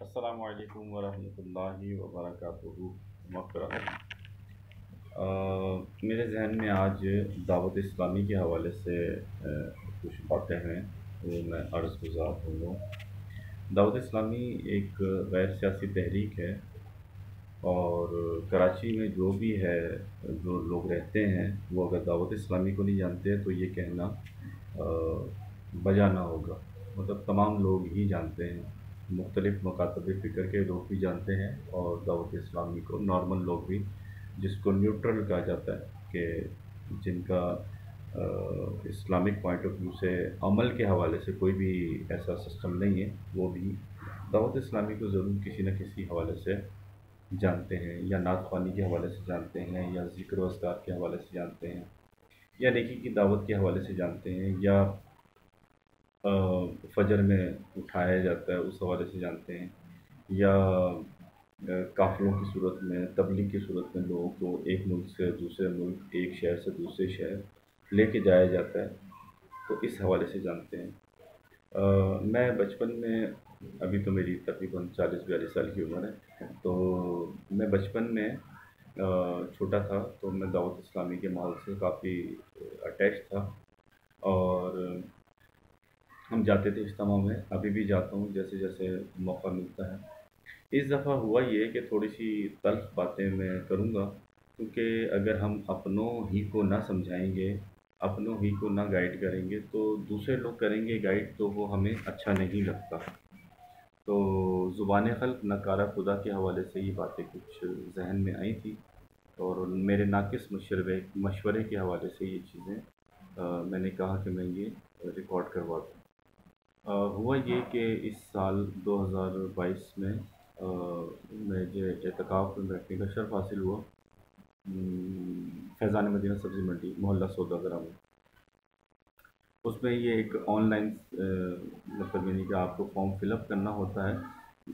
السلام علیکم ورحمۃ اللہ وبرکاتہ مغفرت۔ میرے ذہن میں آج دعوت اسلامی کے حوالے سے کچھ باتیں ہیں، وہ میں عرض گزار ہوں گا۔ دعوت اسلامی ایک غیر سیاسی تحریک ہے، اور کراچی میں جو بھی ہے، جو لوگ رہتے ہیں، وہ اگر دعوت اسلامی کو نہیں جانتے تو یہ کہنا بجا نہ ہوگا۔ مطلب تمام لوگ ہی جانتے ہیں، مختلف مکاتب فکر کے لوگ بھی جانتے ہیں، اور دعوت اسلامی کو نارمل لوگ بھی، جس کو نیوٹرل کہا جاتا ہے، کہ جن کا اسلامک پوائنٹ آف ویو سے عمل کے حوالے سے کوئی بھی ایسا سسٹم نہیں ہے، وہ بھی دعوت اسلامی کو ضرور کسی نہ کسی حوالے سے جانتے ہیں، یا نعت خوانی کے حوالے سے جانتے ہیں، یا ذکر و اذکار کے حوالے سے جانتے ہیں، یا نیکی کی دعوت کے حوالے سے جانتے ہیں، یا فجر میں اٹھایا جاتا ہے اس حوالے سے جانتے ہیں، یا قافلوں کی صورت میں، تبلیغ کی صورت میں لوگوں کو ایک ملک سے دوسرے ملک، ایک شہر سے دوسرے شہر لے کے جایا جاتا ہے، تو اس حوالے سے جانتے ہیں۔ میں بچپن میں، ابھی تو میری تقریباً 40-42 سال کی عمر ہے، تو میں بچپن میں چھوٹا تھا تو میں دعوت اسلامی کے ماحول سے کافی اٹیچ تھا، اور ہم جاتے تھے اجتماع میں، ابھی بھی جاتا ہوں جیسے جیسے موقع ملتا ہے۔ اس دفعہ ہوا یہ کہ تھوڑی سی تلخ باتیں میں کروں گا، کیونکہ اگر ہم اپنوں ہی کو نہ سمجھائیں گے، اپنوں ہی کو نہ گائیڈ کریں گے، تو دوسرے لوگ کریں گے گائیڈ، تو وہ ہمیں اچھا نہیں لگتا۔ تو زبان خلق نکارہ خدا کے حوالے سے یہ باتیں کچھ ذہن میں آئی تھی، اور میرے ناقص مشورے کے حوالے سے یہ چیزیں میں نے کہا کہ میں یہ ریکارڈ کروا دوں۔ ہوا یہ کہ اس سال 2022 میں مجھے اعتکاف میں بیٹھنے کا شرف حاصل ہوا، فیضان مدینہ سبزی منڈی، محلہ سوداگرہ میں۔ اس میں یہ ایک آن لائن مطلب یعنی کہ آپ کو فارم فل اپ کرنا ہوتا ہے،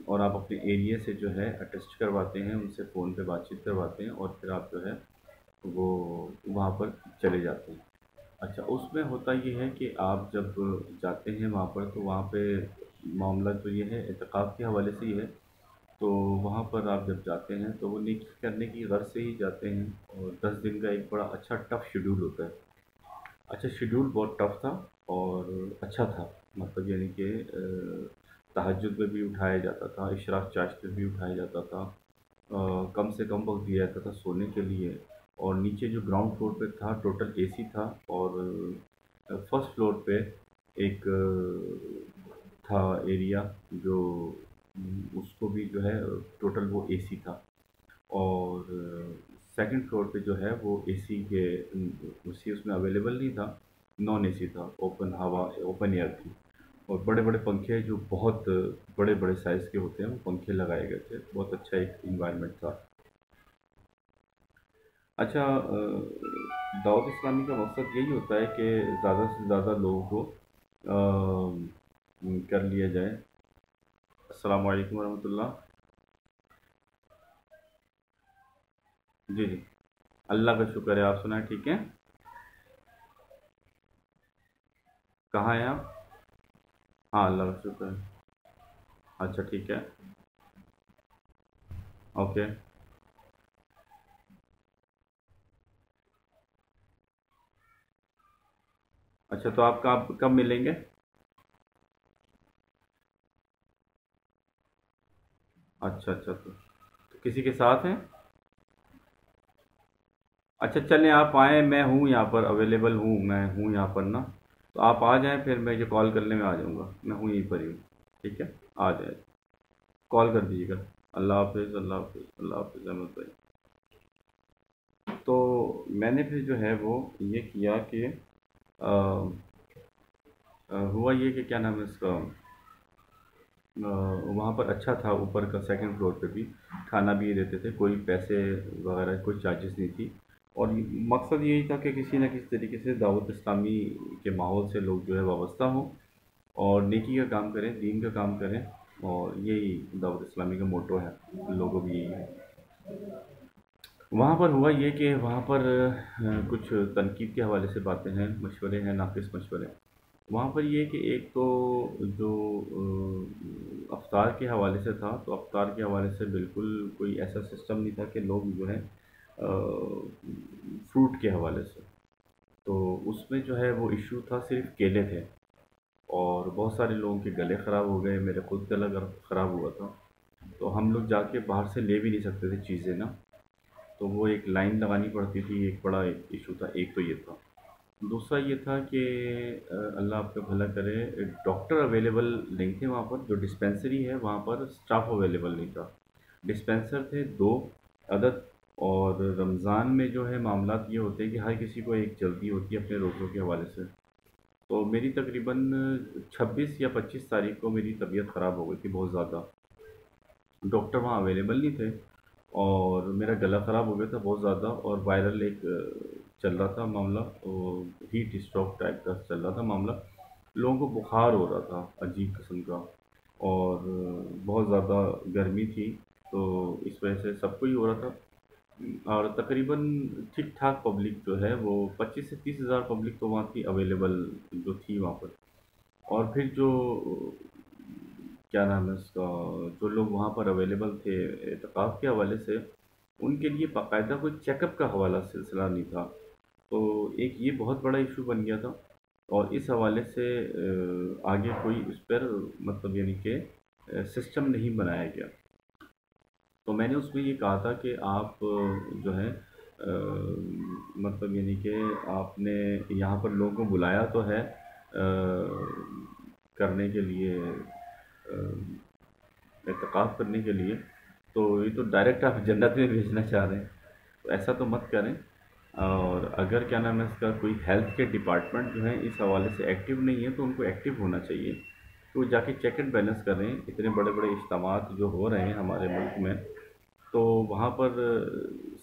اور آپ اپنے ایریا سے جو ہے اٹیسٹ کرواتے ہیں، ان سے فون پہ بات چیت کرواتے ہیں، اور پھر آپ جو ہے وہ وہاں پر چلے جاتے ہیں۔ اچھا، اس میں ہوتا یہ ہے کہ آپ جب جاتے ہیں وہاں پر، تو وہاں پہ معاملہ تو یہ ہے، اعتکاف کے حوالے سے یہ ہے، تو وہاں پر آپ جب جاتے ہیں تو وہ نیکی کرنے کی غرض سے ہی جاتے ہیں، اور 10 دن کا ایک بڑا اچھا ٹف شیڈول ہوتا ہے۔ اچھا، شیڈول بہت ٹف تھا اور اچھا تھا، مطلب یعنی کہ تہجد میں بھی اٹھایا جاتا تھا، اشراق چاشت میں بھی اٹھایا جاتا تھا، کم سے کم وقت دیا جاتا تھا سونے کے لیے، اور نیچے جو گراؤنڈ فلور پہ تھا ٹوٹل اے سی تھا، اور فرسٹ فلور پہ ایک تھا ایریا جو اس کو بھی جو ہے ٹوٹل وہ اے سی تھا، اور سیکنڈ فلور پہ جو ہے وہ اے سی کے اسی اس میں اویلیبل نہیں تھا، نان اے سی تھا، اوپن ہوا، اوپن ایئر تھی، اور بڑے بڑے پنکھے جو بہت بڑے بڑے سائز کے ہوتے ہیں، وہ پنکھے لگائے گئے تھے، بہت اچھا ایک انوائرمنٹ تھا۔ اچھا، دعوت اسلامی کا مقصد یہی ہوتا ہے کہ زیادہ سے زیادہ لوگوں کو کر لیا جائے۔ السلام علیکم ورحمۃ اللہ۔ جی جی، اللہ کا شکر ہے، آپ سنائیں، ٹھیک ہے؟ کہاں ہیں آپ؟ ہاں، اللہ کا شکر ہے۔ اچھا، ٹھیک ہے، اوکے۔ اچھا، تو آپ کب کب ملیں گے؟ اچھا اچھا، تو کسی کے ساتھ ہیں؟ اچھا، چلیں آپ آئیں، میں ہوں یہاں پر، اویلیبل ہوں، میں ہوں یہاں پر نا، تو آپ آ جائیں، پھر میں یہ کال کرنے میں آ جاؤں گا، میں ہوں یہیں پر ہی ہوں۔ ٹھیک ہے، آ جائیں، کال کر دیجیے گا۔ اللہ حافظ، اللہ حافظ، اللہ حافظ احمد بھائی۔ تو میں نے پھر جو ہے وہ یہ کیا کہ ہوا یہ کہ کیا نام ہے اس کا، وہاں پر اچھا تھا، اوپر کا سیکنڈ فلور پہ بھی کھانا بھی دیتے تھے، کوئی پیسے وغیرہ کوئی چارجز نہیں تھی، اور مقصد یہی تھا کہ کسی نہ کسی طریقے سے دعوت اسلامی کے ماحول سے لوگ جو ہے وابستہ ہوں، اور نیکی کا کام کریں، دین کا کام کریں، اور یہی دعوت اسلامی کا موٹو ہے، لوگوں بھی یہی ہے۔ وہاں پر ہوا یہ کہ وہاں پر کچھ تنقید کے حوالے سے باتیں ہیں، مشورے ہیں، ناقص مشورے، وہاں پر یہ کہ ایک تو جو افطار کے حوالے سے تھا، تو افطار کے حوالے سے بالکل کوئی ایسا سسٹم نہیں تھا کہ لوگ جو ہے فروٹ کے حوالے سے، تو اس میں جو ہے وہ ایشو تھا، صرف کیلے تھے، اور بہت سارے لوگوں کے گلے خراب ہو گئے، میرے خود گلا خراب ہوا تھا، تو ہم لوگ جا کے باہر سے لے بھی نہیں سکتے تھے چیزیں نا، تو وہ ایک لائن لگانی پڑتی تھی، ایک بڑا ایشو تھا، ایک تو یہ تھا۔ دوسرا یہ تھا کہ اللہ آپ کا بھلا کرے، ڈاکٹر اویلیبل نہیں تھے وہاں پر، جو ڈسپینسری ہے وہاں پر اسٹاف اویلیبل نہیں تھا، ڈسپینسر تھے 2 عدد، اور رمضان میں جو ہے معاملات یہ ہوتے ہیں کہ ہر کسی کو ایک جلدی ہوتی ہے اپنے روزوں کے حوالے سے، تو میری تقریباً 26 یا 25 تاریخ کو میری طبیعت خراب ہو گئی تھی بہت زیادہ، ڈاکٹر وہاں اویلیبل نہیں تھے، اور میرا گلا خراب ہو گیا تھا بہت زیادہ، اور وائرل ایک چل رہا تھا معاملہ، ہیٹ اسٹروک ٹائپ کا چل رہا تھا معاملہ، لوگوں کو بخار ہو رہا تھا عجیب قسم کا، اور بہت زیادہ گرمی تھی، تو اس وجہ سے سب کو ہی ہو رہا تھا، اور تقریباً ٹھیک ٹھاک پبلک جو ہے وہ 25 سے 30 ہزار پبلک تو وہاں تھی اویلیبل، جو تھی وہاں پر، اور پھر جو کیا نام ہے اس کا، جو لوگ وہاں پر اویلیبل تھے اعتکاف کے حوالے سے، ان کے لیے باقاعدہ کوئی چیک اپ کا حوالہ سلسلہ نہیں تھا، تو ایک یہ بہت بڑا ایشو بن گیا تھا، اور اس حوالے سے آگے کوئی اس پر مطلب یعنی کہ سسٹم نہیں بنایا گیا، تو میں نے اس میں یہ کہا تھا کہ آپ جو ہے مطلب یعنی کہ آپ نے یہاں پر لوگوں کو بلایا تو ہے کرنے کے لیے، اعتکاف کرنے کے لیے، تو یہ تو ڈائریکٹ آپ جنت میں بھیجنا چاہ رہے ہیں، تو ایسا تو مت کریں، اور اگر کیا نام ہے اس کا کوئی ہیلتھ کے ڈپارٹمنٹ جو ہے اس حوالے سے ایکٹیو نہیں ہے تو ان کو ایکٹیو ہونا چاہیے، تو جا کے چیک اینڈ بیلنس کریں، اتنے بڑے بڑے اجتماعات جو ہو رہے ہیں ہمارے ملک میں، تو وہاں پر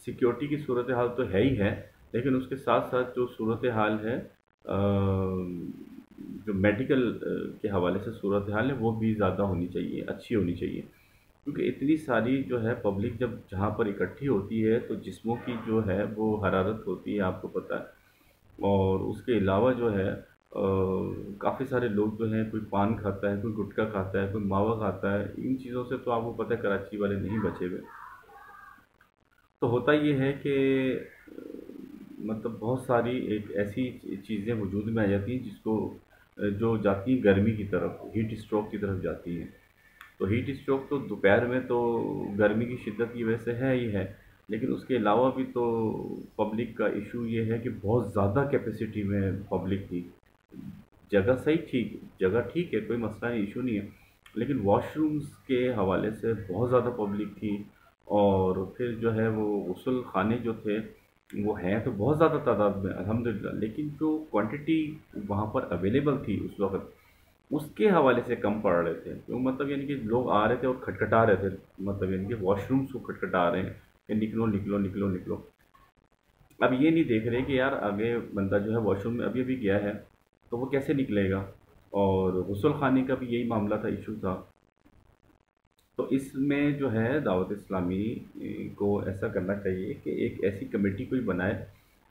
سیکیورٹی کی صورتحال تو ہے ہی ہے، لیکن اس کے ساتھ ساتھ جو صورتحال ہے جو میڈیکل کے حوالے سے صورتحال ہے وہ بھی زیادہ ہونی چاہیے، اچھی ہونی چاہیے، کیونکہ اتنی ساری جو ہے پبلک جب جہاں پر اکٹھی ہوتی ہے تو جسموں کی جو ہے وہ حرارت ہوتی ہے، آپ کو پتہ ہے، اور اس کے علاوہ جو ہے کافی سارے لوگ جو ہیں، کوئی پان کھاتا ہے، کوئی گٹکا کھاتا ہے، کوئی ماوا کھاتا ہے، ان چیزوں سے تو آپ کو پتہ ہے کراچی والے نہیں بچے ہوئے، تو ہوتا یہ ہے کہ مطلب بہت ساری ایک ایسی چیزیں وجود میں آ جاتی ہیں جس کو جو جاتی ہیں گرمی کی طرف، ہیٹ اسٹروک کی طرف جاتی ہیں، تو ہیٹ اسٹروک تو دوپہر میں تو گرمی کی شدت کی وجہ سے ہے ہی ہے، لیکن اس کے علاوہ بھی تو پبلک کا ایشو یہ ہے کہ بہت زیادہ کیپیسٹی میں پبلک تھی، جگہ صحیح ٹھیک، جگہ ٹھیک ہے، کوئی مسئلہ نہیں، ایشو نہیں ہے، لیکن واش رومز کے حوالے سے بہت زیادہ پبلک تھی، اور پھر جو ہے وہ غسل خانے جو تھے وہ ہیں تو بہت زیادہ تعداد میں الحمدللہ، لیکن جو کوانٹٹی وہاں پر اویلیبل تھی اس وقت اس کے حوالے سے کم پڑ رہے تھے، تو مطلب یعنی کہ لوگ آ رہے تھے اور کھٹکھٹا رہے تھے، مطلب یعنی کہ واش رومس کو کھٹکھٹا رہے ہیں کہ نکلو نکلو نکلو نکلو، اب یہ نہیں دیکھ رہے کہ یار آگے بندہ جو ہے واش روم میں ابھی ابھی گیا ہے تو وہ کیسے نکلے گا، اور غسل خانے کا بھی یہی معاملہ تھا، ایشو تھا، تو اس میں جو ہے دعوت اسلامی کو ایسا کرنا چاہیے کہ ایک ایسی کمیٹی کوئی بنائے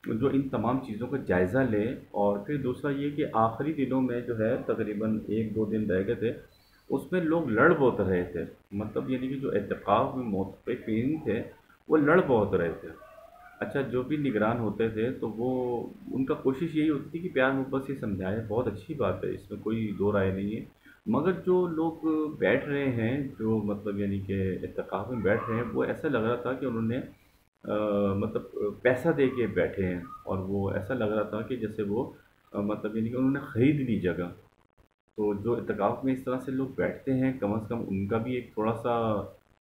جو ان تمام چیزوں کا جائزہ لے، اور پھر دوسرا یہ کہ آخری دنوں میں جو ہے تقریباً 1 2 دن رہ گئے تھے، اس میں لوگ لڑ بہت رہے تھے، مطلب یعنی کہ جو اعتکاف میں موتقفین تھے وہ لڑ بہت رہے تھے، اچھا جو بھی نگران ہوتے تھے تو وہ ان کا کوشش یہی ہوتی تھی کہ پیار محبت سے سمجھائے، بہت اچھی بات ہے، اس میں کوئی دو رائے نہیں ہے، مگر جو لوگ بیٹھ رہے ہیں، جو مطلب یعنی کہ اعتکاف میں بیٹھ رہے ہیں، وہ ایسا لگ رہا تھا کہ انہوں نے مطلب پیسہ دے کے بیٹھے ہیں، اور وہ ایسا لگ رہا تھا کہ جیسے وہ مطلب یعنی کہ انہوں نے خرید لی جگہ، تو جو اعتکاف میں اس طرح سے لوگ بیٹھتے ہیں کم از کم ان کا بھی ایک تھوڑا سا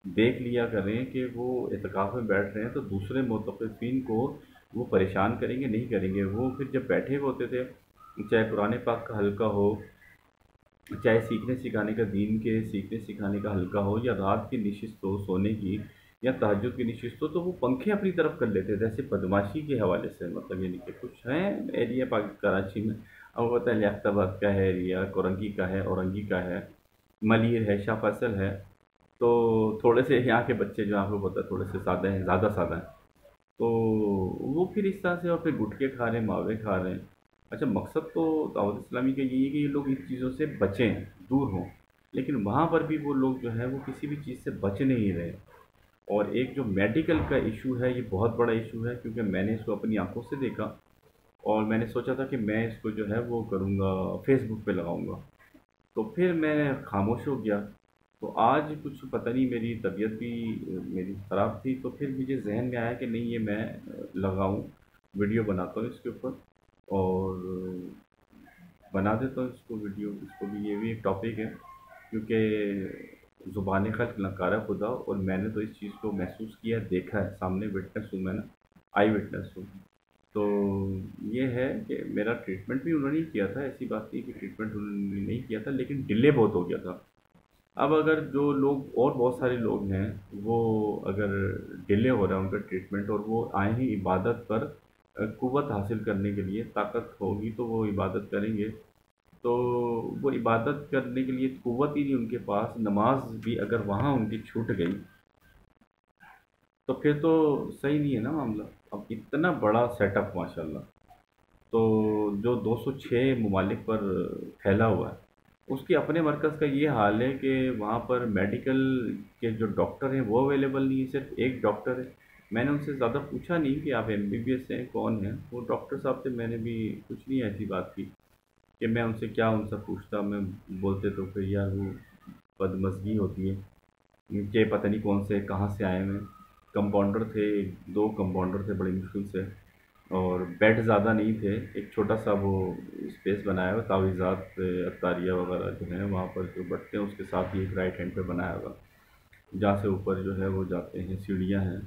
دیکھ لیا کریں کہ وہ اعتکاف میں بیٹھ رہے ہیں تو دوسرے معتکفین کو وہ پریشان کریں گے نہیں کریں گے، وہ پھر جب بیٹھے ہوئے ہوتے تھے، چاہے قرآن پاک کا حلقہ ہو، چاہے سیکھنے سکھانے کا، دین کے سیکھنے سکھانے کا حلقہ ہو، یا رات کی نشست ہو سونے کی، یا تہجد کی نشست ہو، تو وہ پنکھے اپنی طرف کر لیتے تھے، ایسے بدماشی کے حوالے سے، مطلب یعنی کہ کچھ ہیں ایریا کراچی میں، اب وہ پتہ ہے لیاقت آباد کا ہے ایریا، کورنگی کا ہے، اورنگی کا ہے، ملیر ہے، شاہ فیصل ہے، تو تھوڑے سے یہاں کے بچے جو آپ کو پتہ ہے تھوڑے سے سادہ ہیں، زیادہ سادہ ہیں، تو وہ پھر اس طرح سے، اور پھر گٹکے کھا رہے ہیں، ماوے کھا رہے ہیں، اچھا مقصد تو دعوت اسلامی کا یہی ہے کہ یہ لوگ ان چیزوں سے بچیں، دور ہوں، لیکن وہاں پر بھی وہ لوگ جو ہے وہ کسی بھی چیز سے بچ نہیں رہے۔ اور ایک جو میڈیکل کا ایشو ہے، یہ بہت بڑا ایشو ہے، کیونکہ میں نے اس کو اپنی آنکھوں سے دیکھا، اور میں نے سوچا تھا کہ میں اس کو جو ہے وہ کروں گا، فیس بک پہ لگاؤں گا، تو پھر میں خاموش ہو گیا۔ تو آج کچھ پتہ نہیں، میری طبیعت بھی میری خراب تھی، تو پھر مجھے ذہن میں آیا کہ نہیں یہ میں لگاؤں، ویڈیو بناتا ہوں اس کے اوپر، اور بنا دیتا ہوں اس کو ویڈیو، اس کو بھی، یہ بھی ایک ٹاپک ہے، کیونکہ زبان خلق نکارہ خدا، اور میں نے تو اس چیز کو محسوس کیا، دیکھا ہے، سامنے وٹنس ہوں، میں نا آئی وٹنس ہوں۔ تو یہ ہے کہ میرا ٹریٹمنٹ بھی انہوں نے ہی کیا تھا، ایسی بات نہیں کہ ٹریٹمنٹ انہوں نے نہیں کیا تھا، لیکن ڈیلے بہت ہو گیا تھا۔ اب اگر جو لوگ اور بہت سارے لوگ ہیں، وہ اگر ڈیلے ہو رہا ہے ان کا ٹریٹمنٹ، اور وہ آئے ہیں عبادت پر، قوت حاصل کرنے کے لیے، طاقت ہوگی تو وہ عبادت کریں گے، تو وہ عبادت کرنے کے لیے قوت ہی نہیں ان کے پاس، نماز بھی اگر وہاں ان کی چھوٹ گئی تو پھر تو صحیح نہیں ہے نا معاملہ۔ اب اتنا بڑا سیٹ اپ ماشاء اللہ، تو جو 206 ممالک پر پھیلا ہوا ہے، اس کے اپنے مرکز کا یہ حال ہے کہ وہاں پر میڈیکل کے جو ڈاکٹر ہیں وہ اویلیبل نہیں ہے، صرف ایک ڈاکٹر ہے۔ میں نے ان سے زیادہ پوچھا نہیں کہ آپ ایم بی بی ایس ہیں، کون ہیں وہ ڈاکٹر صاحب، سے میں نے بھی کچھ نہیں ایسی بات کی کہ میں ان سے کیا ان سے پوچھتا، میں بولتے تو پھر یار وہ بدمزگی ہوتی ہے کہ پتہ نہیں کون سے کہاں سے آئے ہیں۔ کمپاؤنڈر تھے، دو کمپاؤنڈر تھے بڑی مشکل سے، اور بیڈ زیادہ نہیں تھے، ایک چھوٹا سا وہ اسپیس بنایا ہوا، تعویذات عطاریہ وغیرہ جو ہیں وہاں پر جو بٹتے ہیں، اس کے ساتھ ہی ایک رائٹ ہینڈ پہ بنایا ہوا، جہاں سے اوپر جو ہے وہ جاتے ہیں، سیڑھیاں ہیں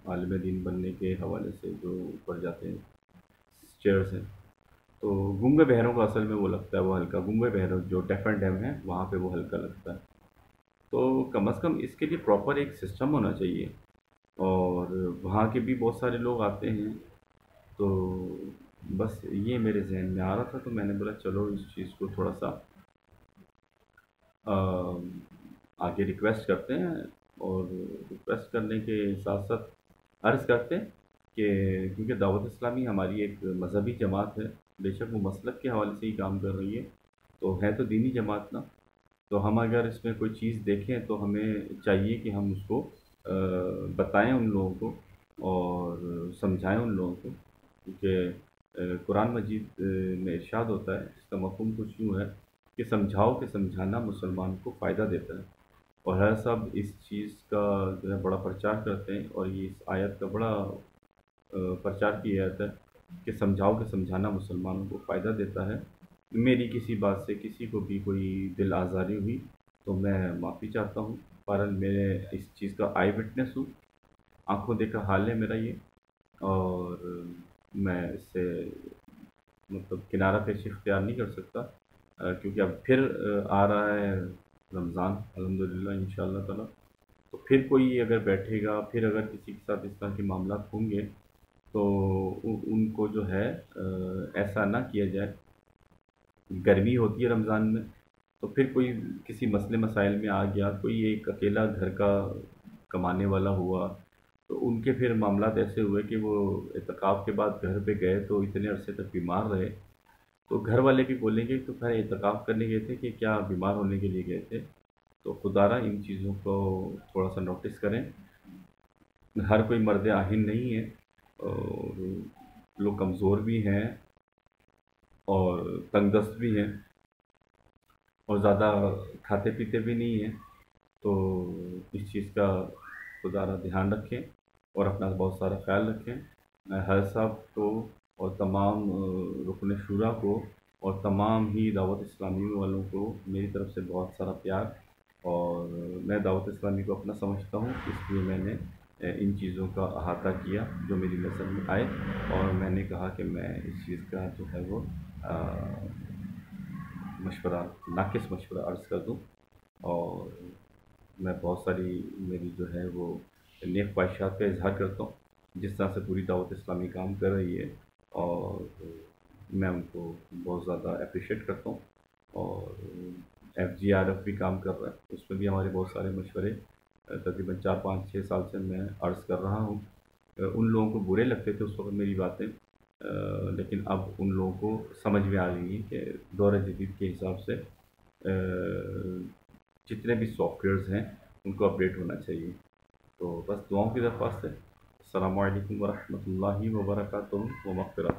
عالم دین بننے کے حوالے سے جو اوپر جاتے ہیں، اسٹیئرس ہیں۔ تو گنگے بہروں کا اصل میں وہ لگتا ہے، وہ ہلکا گنگے بہروں جو ڈیف اینڈ ڈیم ہے وہاں پہ وہ ہلکا لگتا ہے۔ تو کم از کم اس کے لیے پراپر ایک سسٹم ہونا چاہیے، اور وہاں کے بھی بہت سارے لوگ آتے ہیں، تو بس یہ میرے ذہن میں آ رہا تھا، تو میں نے بولا چلو اس چیز کو تھوڑا سا آگے ریکویسٹ کرتے ہیں، اور ریکویسٹ کرنے کے ساتھ ساتھ عرض کرتے ہیں کہ کیونکہ دعوت اسلامی ہماری ایک مذہبی جماعت ہے، بے شک وہ مسلک کے حوالے سے ہی کام کر رہی ہے، تو ہے تو دینی جماعت نا، تو ہم اگر اس میں کوئی چیز دیکھیں تو ہمیں چاہیے کہ ہم اس کو بتائیں ان لوگوں کو، اور سمجھائیں ان لوگوں کو، کیونکہ قرآن مجید میں ارشاد ہوتا ہے، اس کا مفہوم کچھ یوں ہے کہ سمجھاؤ کہ سمجھانا مسلمان کو فائدہ دیتا ہے، اور ہر صاحب اس چیز کا جو ہے بڑا پرچار کرتے ہیں، اور یہ اس آیت کا بڑا پرچار کیا جاتا ہے کہ سمجھاؤ کہ سمجھانا مسلمانوں کو فائدہ دیتا ہے۔ میری کسی بات سے کسی کو بھی کوئی دل آزاری ہوئی تو میں معافی چاہتا ہوں، بہرحال میں اس چیز کا آئی وٹنس ہوں، آنکھوں دیکھا حال ہے میرا یہ، اور میں اس سے مطلب کنارہ پیشی اختیار نہیں کر سکتا، کیونکہ اب پھر آ رہا ہے رمضان الحمدللہ انشاءاللہ تعالی، تو پھر کوئی اگر بیٹھے گا، پھر اگر کسی کے ساتھ اس طرح کے معاملات ہوں گے تو ان کو جو ہے ایسا نہ کیا جائے۔ گرمی ہوتی ہے رمضان میں، تو پھر کوئی کسی مسئلے مسائل میں آ گیا، کوئی ایک اکیلا گھر کا کمانے والا ہوا، تو ان کے پھر معاملات ایسے ہوئے کہ وہ اعتکاف کے بعد گھر پہ گئے تو اتنے عرصے تک بیمار رہے، تو گھر والے بھی بولیں گے تو پھر اعتکاف کرنے گئے تھے کہ کیا بیمار ہونے کے لیے گئے تھے؟ تو خدا را ان چیزوں کو تھوڑا سا نوٹس کریں، ہر کوئی مرد آہن نہیں ہے، اور لوگ کمزور بھی ہیں، اور تنگ دست بھی ہیں، اور زیادہ کھاتے پیتے بھی نہیں ہیں، تو اس چیز کا خدا را دھیان رکھیں، اور اپنا بہت سارا خیال رکھیں۔ میں ہر صاحب کو اور تمام رکن شورا کو اور تمام ہی دعوت اسلامی والوں کو میری طرف سے بہت سارا پیار، اور میں دعوت اسلامی کو اپنا سمجھتا ہوں، اس لیے میں نے ان چیزوں کا احاطہ کیا جو میری نظر میں آئے، اور میں نے کہا کہ میں اس چیز کا جو ہے وہ مشورہ، ناقص مشورہ عرض کر دوں، اور میں بہت ساری میری جو ہے وہ نیک خواہشات کا اظہار کرتا ہوں، جس طرح سے پوری دعوت اسلامی کام کر رہی ہے، اور میں ان کو بہت زیادہ اپریشیٹ کرتا ہوں، اور ایف جی آر ایف بھی کام کر رہا ہے، اس میں بھی ہمارے بہت سارے مشورے تقریباً 4 5 6 سال سے میں عرض کر رہا ہوں۔ ان لوگوں کو برے لگتے تھے اس وقت میری باتیں، لیکن اب ان لوگوں کو سمجھ میں آ گئی ہے کہ دور جدید کے حساب سے جتنے بھی سافٹ ویئرز ہیں ان کو اپڈیٹ ہونا چاہیے. تو بس دعاؤں کی درخواست ہے. السلام علیکم ورحمۃ اللہ وبرکاتہ و مغفرت.